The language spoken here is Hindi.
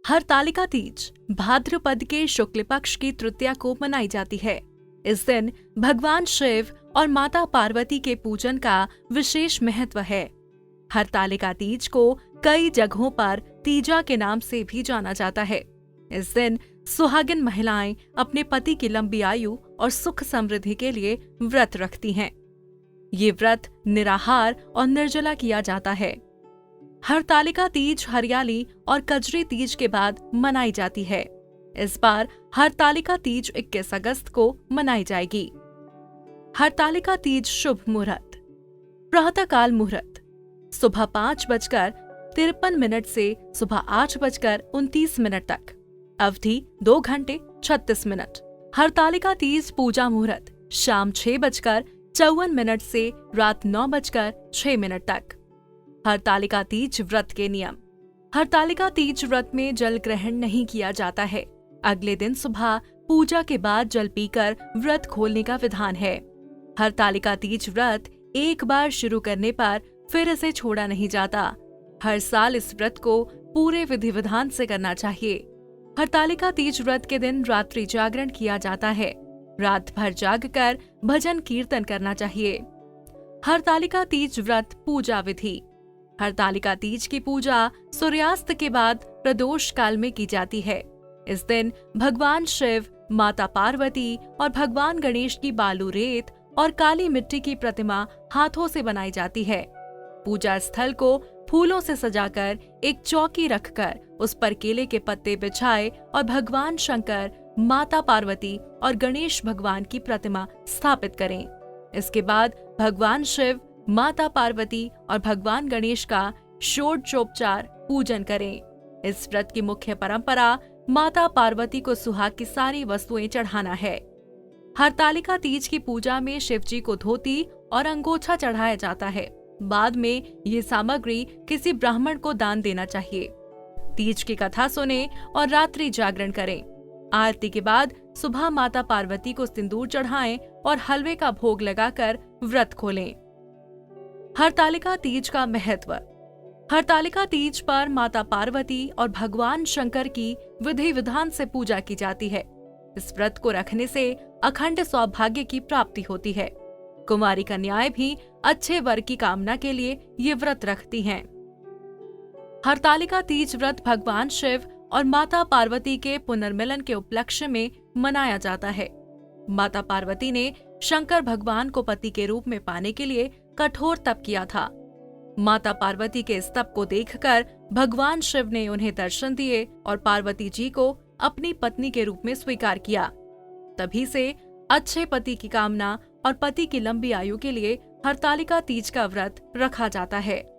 हरतालिका तीज भाद्रपद के शुक्ल पक्ष की तृतीया को मनाई जाती है। इस दिन भगवान शिव और माता पार्वती के पूजन का विशेष महत्व है। हरतालिका तीज को कई जगहों पर तीजा के नाम से भी जाना जाता है। इस दिन सुहागिन महिलाएं अपने पति की लंबी आयु और सुख समृद्धि के लिए व्रत रखती हैं। ये व्रत निराहार और निर्जला किया जाता है। हरतालिका तीज हरियाली और कजरी तीज के बाद मनाई जाती है। इस बार हरतालिका तीज 21 अगस्त को मनाई जाएगी। हरतालिका तीज शुभ मुहूर्त। प्रातःकाल मुहूर्त सुबह 5:53 से सुबह 8:29 तक। अवधि 2 घंटे 36 मिनट। हरतालिका तीज पूजा मुहूर्त शाम 6:54 से रात 9:06 तक। हरतालिका तीज व्रत के नियम। हरतालिका तीज व्रत में जल ग्रहण नहीं किया जाता है। अगले दिन सुबह पूजा के बाद जल पीकर व्रत खोलने का विधान है। हरतालिका तीज व्रत एक बार शुरू करने पर फिर इसे छोड़ा नहीं जाता। हर साल इस व्रत को पूरे विधि विधान से करना चाहिए। हरतालिका तीज व्रत के दिन रात्रि जागरण किया जाता है। रात भर जागकर भजन कीर्तन करना चाहिए। हरतालिका तीज व्रत पूजा विधि। हरतालिका तीज की पूजा सूर्यास्त के बाद प्रदोष काल में की जाती है। इस दिन भगवान शिव, माता पार्वती और भगवान गणेश की बालू रेत और काली मिट्टी की प्रतिमा हाथों से बनाई जाती है। पूजा स्थल को फूलों से सजाकर एक चौकी रखकर उस पर केले के पत्ते बिछाए और भगवान शंकर, माता पार्वती और गणेश भगवान की प्रतिमा स्थापित करें। इसके बाद भगवान शिव, माता पार्वती और भगवान गणेश का षोडशोपचार पूजन करें। इस व्रत की मुख्य परंपरा माता पार्वती को सुहाग की सारी वस्तुएं चढ़ाना है। हरतालिका तीज की पूजा में शिवजी को धोती और अंगोछा चढ़ाया जाता है। बाद में ये सामग्री किसी ब्राह्मण को दान देना चाहिए। तीज की कथा सुने और रात्रि जागरण करें। आरती के बाद सुबह माता पार्वती को सिंदूर चढ़ाएं और हलवे का भोग लगाकर व्रत खोलें। हरतालिका तीज का महत्व। हरतालिका तीज पर माता पार्वती और भगवान शंकर की विधि विधान से पूजा की जाती है। इस व्रत को रखने से अखंड सौभाग्य की प्राप्ति होती है। कुमारी कन्याएं भी अच्छे वर की कामना के लिए ये व्रत रखती हैं। हरतालिका तीज व्रत भगवान शिव और माता पार्वती के पुनर्मिलन के उपलक्ष्य में मनाया जाता है। माता पार्वती ने शंकर भगवान को पति के रूप में पाने के लिए कठोर तप किया था। माता पार्वती के इस तप को देखकर भगवान शिव ने उन्हें दर्शन दिए और पार्वती जी को अपनी पत्नी के रूप में स्वीकार किया। तभी से अच्छे पति की कामना और पति की लंबी आयु के लिए हरतालिका तीज का व्रत रखा जाता है।